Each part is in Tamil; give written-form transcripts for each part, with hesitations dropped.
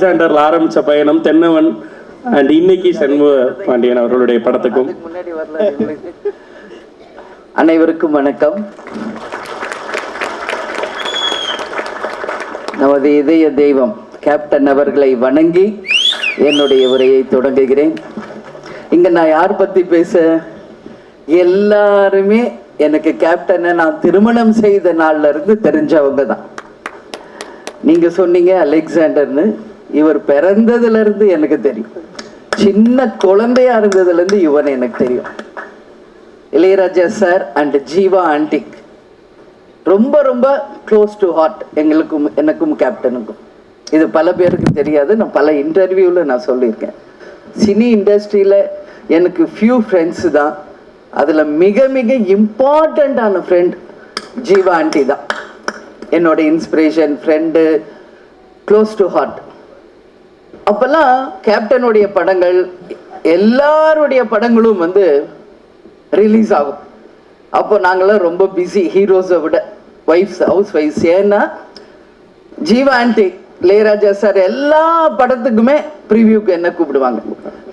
அலெக்சாண்டர்ல ஆரம்பிச்ச பயணம் தென்னவன் அண்ட் இன்னைக்கு சண்முக பாண்டியன் அவர்களுடைய படத்துக்கும் அனைவருக்கும் வணக்கம். நமது இதய தெய்வம் கேப்டன் அவர்களை வணங்கி என்னுடைய உரையை தொடங்குகிறேன். இங்க நான் யார் பத்தி பேச, எல்லாருமே எனக்கு கேப்டனை நான் திருமணம் செய்த நாள்ல இருந்து தெரிஞ்சவங்க தான். நீங்க சொன்னீங்க அலெக்சாண்டர்னு, இவர் பிறந்ததுல இருந்து எனக்கு தெரியும். சின்ன குழந்தையா இருந்ததுல இருந்து இவன் எனக்கு தெரியும். Ilaiyaraaja sir and Jeeva antique ரொம்ப ரொம்ப க்ளோஸ் டு ஹார்ட் எங்களுக்கும், எனக்கும் கேப்டனுக்கும். இது பல பேருக்கு தெரியாது, நான் பல இன்டர்வியூவில் நான் சொல்லியிருக்கேன். சினி இண்டஸ்ட்ரியில் எனக்கு ஃபியூ ஃப்ரெண்ட்ஸு தான், அதில் மிக மிக இம்பார்ட்டண்ட்டான ஃப்ரெண்ட் ஜீவா ஆண்டி தான். என்னோட inspiration, friend, close to heart. அப்போல்லாம் கேப்டனுடைய படங்கள், எல்லாருடைய படங்களும் வந்து ரிலீஸ் ஆகும். அப்போ நாங்களாம் ரொம்ப பிஸி, ஹீரோஸை விட ஒய்ஃப்ஸ், ஹவுஸ் ஒய்ஃப்ஸ். ஏன்னா ஜீவா ஆண்டி, இளையராஜா சார் எல்லா படத்துக்குமே ப்ரிவியூக்கு என்ன கூப்பிடுவாங்க.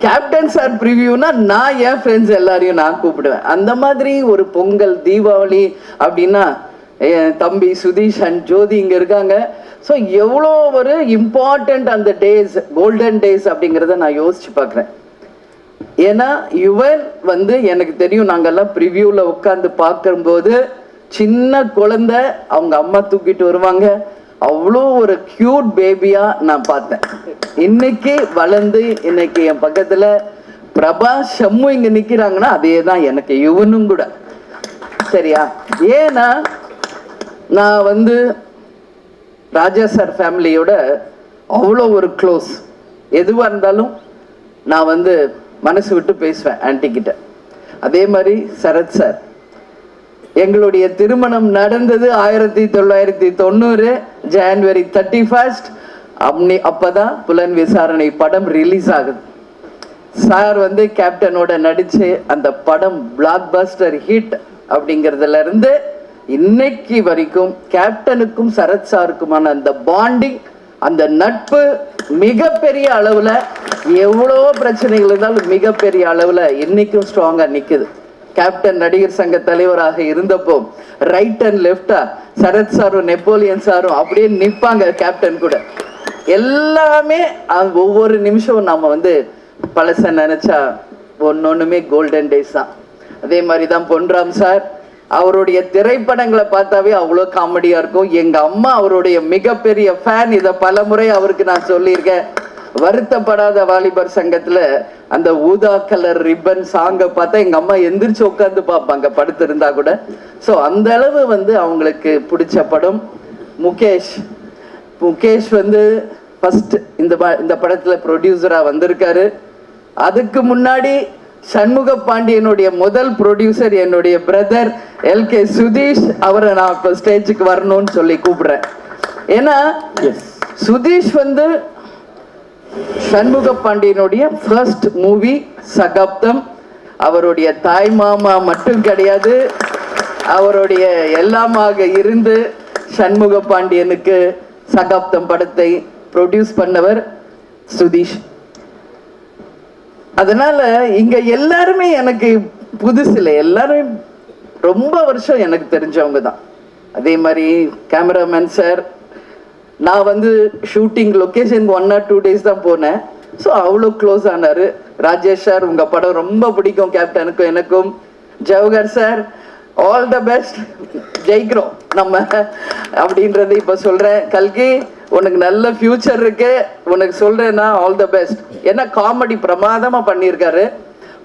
கேப்டன் சார் ப்ரிவியூனா நான் என் ஃப்ரெண்ட்ஸ் எல்லாரையும் நான் கூப்பிடுவேன். அந்த மாதிரி ஒரு பொங்கல், தீபாவளி அப்படின்னா என் தம்பி சுதீஷ் அண்ட் ஜோதி இங்கே இருக்காங்க. ஸோ எவ்வளோ ஒரு இம்பார்ட்டண்ட் அந்த டேஸ், கோல்டன் டேஸ் அப்படிங்கிறத நான் யோசிச்சு பார்க்குறேன். ஏன்னா இவன் வந்து எனக்கு தெரியும், நாங்கெல்லாம் ப்ரிவியூவில் உட்காந்து பார்க்கும்போது சின்ன குழந்தை அவங்க அம்மா தூக்கிட்டு வருவாங்க, அவ்வளோ ஒரு க்யூட் பேபியா நான் பார்த்தேன். இன்னைக்கு வளர்ந்து இன்னைக்கு என் பக்கத்தில் பிரபா ஷம்மு இங்கே நிற்கிறாங்கன்னா அதே தான் எனக்கு இவனும் கூட. சரியா? ஏன்னா நான் வந்து ராஜா சார் ஃபேமிலியோட அவ்வளோ ஒரு க்ளோஸ். எதுவாக இருந்தாலும் நான் வந்து மனசு விட்டு பேசுவேன் ஆன்டிக்கிட்ட. அதே மாதிரி சரத் சார், எங்களுடைய திருமணம் நடந்தது 1990 ஜனவரி 31. அப்பதான் புலன் விசாரணை படம் ரிலீஸ் ஆகுது. சார் வந்து கேப்டனோட நடிச்சு அந்த படம் பிளாக் பஸ்டர் ஹிட். அப்படிங்கிறதுல இருந்து இன்னைக்கு வரைக்கும் கேப்டனுக்கும் சரத் சாருக்குமான அந்த பாண்டிங், அந்த நட்பு மிகப்பெரிய அளவுல, எவ்வளோ பிரச்சனைகள் இருந்தாலும் மிகப்பெரிய அளவுல இன்னைக்கும் ஸ்ட்ராங்கா நிக்குது. கேப்டன் நடிகர் சங்க தலைவராக இருந்தப்போ ரைட் அண்ட் லெஃப்டா சரத் சாரும் நெப்போலியன் சாரும் அப்படியே நிற்பாங்க கேப்டன் கூட. எல்லாமே ஒவ்வொரு நிமிஷம் நம்ம வந்து பழச நினைச்சா ஒன்னொன்னுமே கோல்டன் டேஸ் தான். அதே மாதிரி தான் பொன்ராம் சார், அவருடைய திரைப்படங்களை பார்த்தாவே அவ்வளோ காமெடியா இருக்கும். எங்க அம்மா அவருடைய மிகப்பெரிய ஃபேன். இதை பல முறை அவருக்கு நான் சொல்லியிருக்கேன். வருத்தப்படாத வாலிபர் சங்கத்துல அந்த ஊதா கலர் ரிப்பன் சாங்கை பார்த்தா எங்க அம்மா எந்திரிச்சு உட்காந்து பார்ப்பாங்க, படுத்திருந்தா கூட. ஸோ அந்த அளவு வந்து அவங்களுக்கு பிடிச்ச படம். முகேஷ் வந்து ஃபர்ஸ்ட் இந்த படத்துல ப்ரொடியூசரா வந்திருக்காரு. அதுக்கு முன்னாடி சண்முக பாண்டியனுடைய முதல் ப்ரொடியூசர் என்னுடைய பிரதர் LK சுதீஷ். அவரை நான் இப்போ ஸ்டேஜுக்கு வரணும்னு சொல்லி கூப்பிடுறேன். ஏன்னா சுதீஷ் வந்து சண்முக பாண்டியனுடைய ஃபர்ஸ்ட் மூவி சகாப்தம். அவருடைய தாய் மாமா மட்டும் கிடையாது, அவருடைய எல்லாமாக இருந்து சண்முக பாண்டியனுக்கு சகாப்தம் படத்தை ப்ரொடியூஸ் பண்ணவர் சுதீஷ். அதனால இங்க எல்லாருமே எனக்கு புதுசு இல்லை, எல்லாரும் ரொம்ப வருஷம் எனக்கு தெரிஞ்சவங்க தான். அதே மாதிரி கேமராமேன் சார், நான் வந்து ஷூட்டிங் லொக்கேஷனுக்கு 1 or 2 days தான் போனேன். ஸோ அவ்வளோ க்ளோஸ் ஆனார். ராஜேஷ் சார், உங்கள் படம் ரொம்ப பிடிக்கும் கேப்டனுக்கும் எனக்கும். Jawahar sir, all the best, ஜெயிக்கிறோம் நம்ம அப்படின்றத இப்போ சொல்கிறேன். கல்கி, உனக்கு நல்ல ஃபியூச்சர் இருக்கு, உனக்கு சொல்கிறேன்னா ஆல் த பெஸ்ட். ஏன்னா காமெடி பிரமாதமாக பண்ணியிருக்காரு.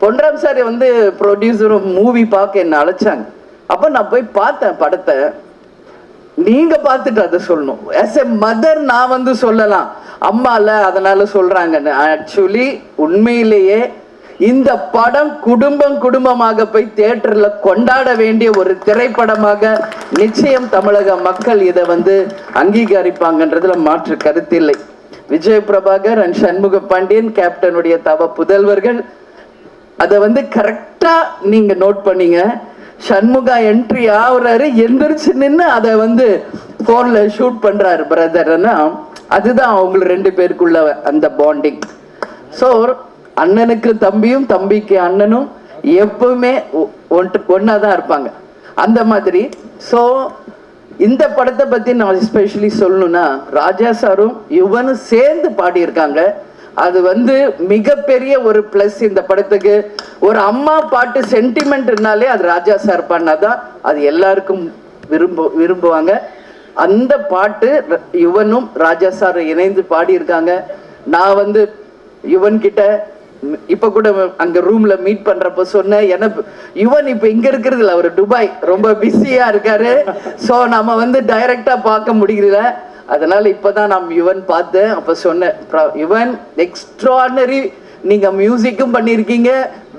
பொன்ராம் சார் வந்து ப்ரொடியூசரும் மூவி பார்க்க என்னை அழைச்சாங்க. அப்போ நான் போய் பார்த்தேன் படத்தை. நீங்க பார்த்துட்டு அதை சொல்லணும். ஆஸ் எ மதர் நான் வந்து சொல்லலாம், அம்மா இல்ல அதனால சொல்றாங்கன்னு. ஆக்சுவலி உண்மையிலேயே இந்த படம் குடும்பமாக போய் தியேட்டர்ல கொண்டாட வேண்டிய ஒரு திரைப்படமாக நிச்சயம் தமிழக மக்கள் இதை வந்து அங்கீகரிப்பாங்கன்றதுல மாற்று கருத்தில்லை. விஜய் பிரபாகர் அண்ட் சண்முக பாண்டியன் கேப்டனுடைய தவ புதல்வர்கள். அதை வந்து கரெக்டா நீங்க நோட் பண்ணீங்க. சண்முகா என்ட்ரி ஆகுறாரு, எந்திரிச்சு நின்று அதை வந்து போன்ல ஷூட் பண்றாரு பிரதர்னா. அதுதான் அவங்க 2 பேருக்குள்ள அந்த பாண்டிங். ஸோ அண்ணனுக்கு தம்பியும் தம்பிக்கு அண்ணனும் எப்பவுமே ஒன்னா தான் இருப்பாங்க அந்த மாதிரி. ஸோ இந்த படத்தை பத்தி நான் எஸ்பெஷலி சொல்லணும்னா, ராஜா சாரும் யுவனும் சேர்ந்து பாடியிருக்காங்க. அது மிகப்பெரிய ஒரு பிளஸ் இந்த படத்துக்கு. ஒரு அம்மா பாட்டு சென்டிமெண்ட்னாலே அது ராஜா சார் பண்ணாதான் அது எல்லாருக்கும் விரும்புவாங்க. அந்த பாட்டு யுவனும் ராஜா சார் இணைந்து பாடியிருக்காங்க. நான் யுவன் கிட்ட இப்ப கூட அங்க ரூம்ல மீட் பண்றப்ப சொன்னேன், எனக்கு யுவன் இப்ப இங்க இருக்கிறது இல்ல, அவர் துபாய் ரொம்ப பிஸியா இருக்காரு. சோ நம்ம டைரக்டா பார்க்க முடியல. அதனால இப்பதான் நான் யுவன் பார்த்தேன். அப்ப சொன்னேன், யுவன் எக்ஸ்ட்ரானரி, நீங்க மியூசிக்கும் பண்ணியிருக்கீங்க,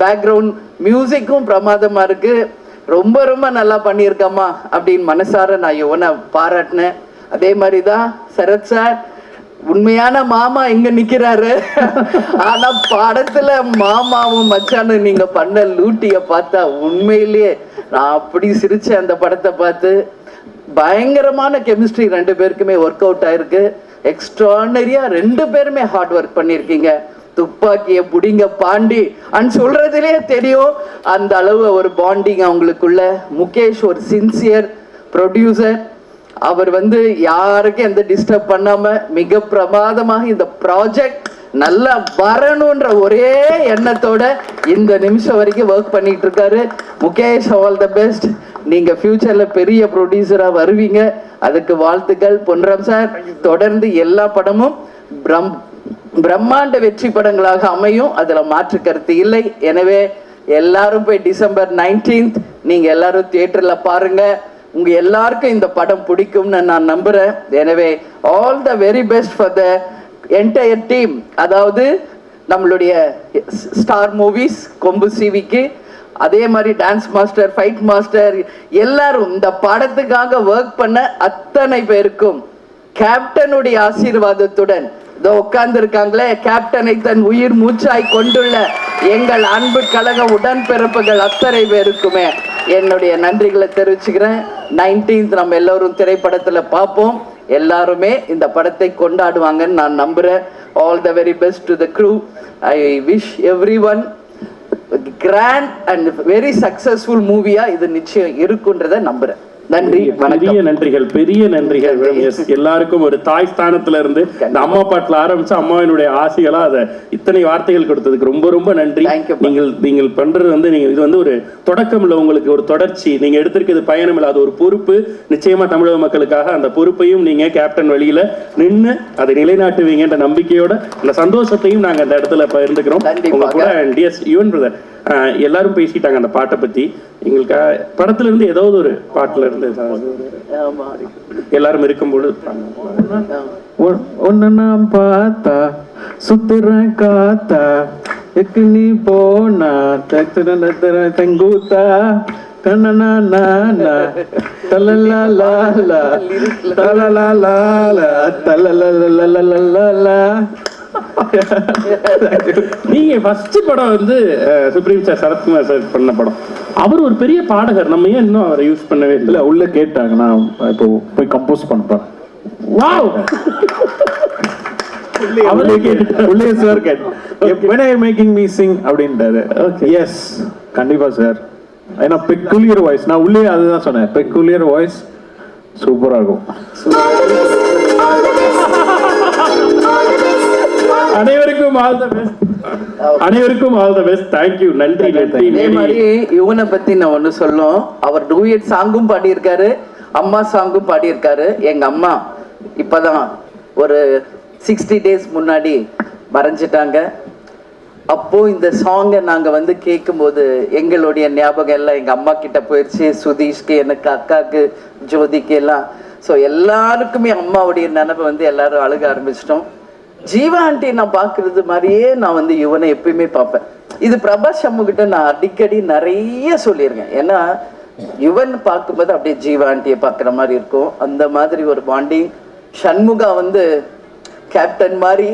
பேக்ரவுண்ட் மியூசிக்கும் பிரமாதமா இருக்கு, ரொம்ப ரொம்ப நல்லா பண்ணியிருக்கம்மா அப்படின்னு மனசார நான் யுவனை பாராட்டினேன். அதே மாதிரிதான் சரத் சார், உண்மையான மாமா இங்க நிக்கிறாரு. ஆனா படத்துல மாமாவும் மச்சானும் நீங்க பண்ண லூட்டிய பார்த்தா உண்மையிலேயே நான் அப்படி சிரிச்சேன். அந்த படத்தை பார்த்து பயங்கரமான கெமிஸ்ட்ரி 2 பேருக்குமே ஒர்க் அவுட் ஆயிருக்கு. எக்ஸ்ட்ரானரியா 2 பேருமே ஹார்ட் ஒர்க் பண்ணிருக்கீங்க. துப்பாக்கிய புடிங்க பாண்டி அண்ட் சொல்றதுலயே தெரியும் அந்த அளவு ஒரு பாண்டிங் அவங்களுக்குள்ள. முகேஷ் ஒரு சின்சியர் ப்ரொடியூசர். அவர் யாருக்கும் எந்த டிஸ்டர்ப் பண்ணாம மிக பிரமாதமாக இந்த ப்ராஜெக்ட் நல்லா வரணும்ன்ற ஒரே எண்ணத்தோட இந்த நிமிஷம் வரைக்கும் ஒர்க் பண்ணிட்டு இருக்காரு. Mukesh, all the best. நீங்க ஃபியூச்சர்ல பெரிய ப்ரொடியூசரா வருவீங்க, அதுக்கு வாழ்த்துக்கள். பொன்ராம் சார், தொடர்ந்து எல்லா படமும் பிரம்மாண்ட வெற்றி படங்களாக அமையும், அதுல மாற்று கருத்து இல்லை. எனவே எல்லாரும் போய் December 19th நீங்க எல்லாரும் தியேட்டர்ல பாருங்க. உங்க எல்லாருக்கும் இந்த படம் பிடிக்கும்னு நான் நம்புறேன். எனவே all the very best for the entire team. அதாவது நம்மளுடைய ஸ்டார் மூவிஸ் கொம்பு சிவிக்கு, அதே மாதிரி டான்ஸ் மாஸ்டர், ஃபைட் மாஸ்டர், எல்லாரும் இந்த படத்துக்காக ஒர்க் பண்ண அத்தனை பேருக்கும் கேப்டனுடைய ஆசீர்வாதத்துடன் இதோ உட்கார்ந்து இருக்காங்களே, கேப்டனை தன் உயிர் மூச்சாய் கொண்டுள்ள எங்கள் அன்பு கழக உடன்பிறப்புகள் அத்தனை பேருக்குமே என்னுடைய நன்றிகளை தெரிவிச்சுக்கிறேன். 19th நம்ம எல்லோரும் திரைப்படத்துல பார்ப்போம். எல்லாருமே இந்த படத்தை கொண்டாடுவாங்கன்னு நான் நம்புறேன். All the very best to the crew. I wish everyone grand and very successful மூவியா இது நிச்சயம் இருக்குன்றதை நம்புறேன். நன்றி, பெரிய நன்றிகள், பெரிய நன்றிகள். எல்லாருக்கும் ஒரு தாய் ஸ்தானத்துல இருந்து இந்த அம்மா பாட்டுல ஆரம்பிச்சு அம்மாவினுடைய ஆசைகளா அதை இத்தனை வார்த்தைகள் கொடுத்ததுக்கு ரொம்ப ரொம்ப நன்றி. நீங்கள் பண்றது நீங்க இது ஒரு தொடக்கம் இல்ல, உங்களுக்கு ஒரு தொடர்ச்சி. நீங்க எடுத்திருக்கிறது பயணம் இல்ல, அது ஒரு பொறுப்பு. நிச்சயமா தமிழக மக்களுக்காக அந்த பொறுப்பையும் நீங்க கேப்டன் வழியில நின்று அதை நிலைநாட்டுவீங்கன்ற நம்பிக்கையோட இந்த சந்தோஷத்தையும் நாங்க அந்த இடத்துல பகிர்ந்துக்கிறோம் உங்க கூட. யுவன் பிரதர், எல்லாரும் பேசிட்டாங்க அந்த பாட்டை பத்தி. எங்களுக்கு படத்துல இருந்து ஏதாவது ஒரு பாட்டுல இருந்து எல்லாரும் இருக்கும்போது ஒன்னு நான் பார்த்தா சுத்துற காத்தா எக்கு நீ போனா தங்கூத்தா கண்ணனா தலலா தலலா தலலா. நீங்க ஃபர்ஸ்ட் படம் சுப்ரீம் சார், சரத்குமார் சார் பண்ண படம். அவர் ஒரு பெரிய பாடகர், நம்ம ஏன் இன்னும் அவரை யூஸ் பண்ணவே இல்லை? உள்ள கேட்டாங்க, நான் இப்போ போய் கம்போஸ் பண்றேன். வாவ், அவரே கேட்டாரு, உள்ளே சார் கேட்டாரு when are you making me sing அப்படின்றாரு. எஸ் கண்டிப்பா சார், ஏன்னா பெக்குலியர் வாய்ஸ். நான் உள்ளே அதுதான் சொன்னேன், பெக்குலியர் வாய்ஸ் சூப்பரா இருக்கும். அனைவருக்கும் ஆல் தி பெஸ்ட், அனைவருக்கும் all the best. Thank you, நன்றி. இதே மாதிரி யுவனை பத்தி நான் ஒண்ணு சொல்லும். அவர் டூயட் சாங்கும் பாடியிருக்காரு, அம்மா சாங்கும் பாடியிருக்காரு. எங்க அம்மா இப்பதான் ஒரு 60 days முன்னாடி மறைஞ்சிட்டாங்க. அப்போ இந்த சாங்கை நாங்க கேட்கும்போது எங்களுடைய ஞாபகம் எல்லாம் எங்க அம்மா கிட்ட போயிடுச்சு. சுதீஷ்க்கு, எனக்கு, அக்காக்கு, ஜோதிக்கு எல்லாம். ஸோ எல்லாருக்குமே அம்மாவுடைய நினைவு எல்லாரும் அழுக ஆரம்பிச்சிட்டோம். ஜீவா ஆண்டி நான் பாக்குறது மாதிரியே நான் யுவனை எப்பயுமே பார்ப்பேன். இது பிரபாஸ் சண்முகிட்ட நான் அடிக்கடி நிறைய சொல்லியிருக்கேன். ஏன்னா யுவன் பார்க்கும்போது அப்படியே ஜீவா ஆண்டியை பார்க்குற மாதிரி இருக்கும். அந்த மாதிரி ஒரு பாண்டிங். சண்முகா கேப்டன் மாதிரி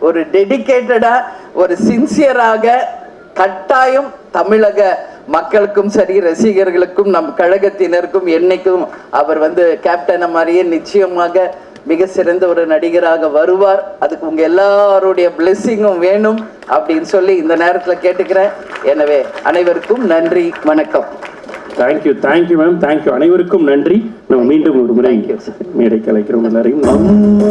ஒரு டெடிகேட்டடா, ஒரு சின்சியராக கட்டாயம் தமிழக மக்களுக்கும் சரி, ரசிகர்களுக்கும், நம் கழகத்தினருக்கும் என்னைக்கும் அவர் கேப்டனை மாதிரியே நிச்சயமாக மிக சிறந்த ஒரு நடிகராக வருவார். அதுக்கு உங்க எல்லாருடைய பிளெஸ்ஸிங்கும் வேணும் அப்படின்னு சொல்லி இந்த நேரத்துல கேட்டுக்கிறேன். எனவே அனைவருக்கும் நன்றி, வணக்கம். Thank you ma'am, thank you. அனைவருக்கும் நன்றி. நம்ம மீண்டும் ஒரு முறை மேடைக்கு அழைக்கிறோம் எல்லாரையும்.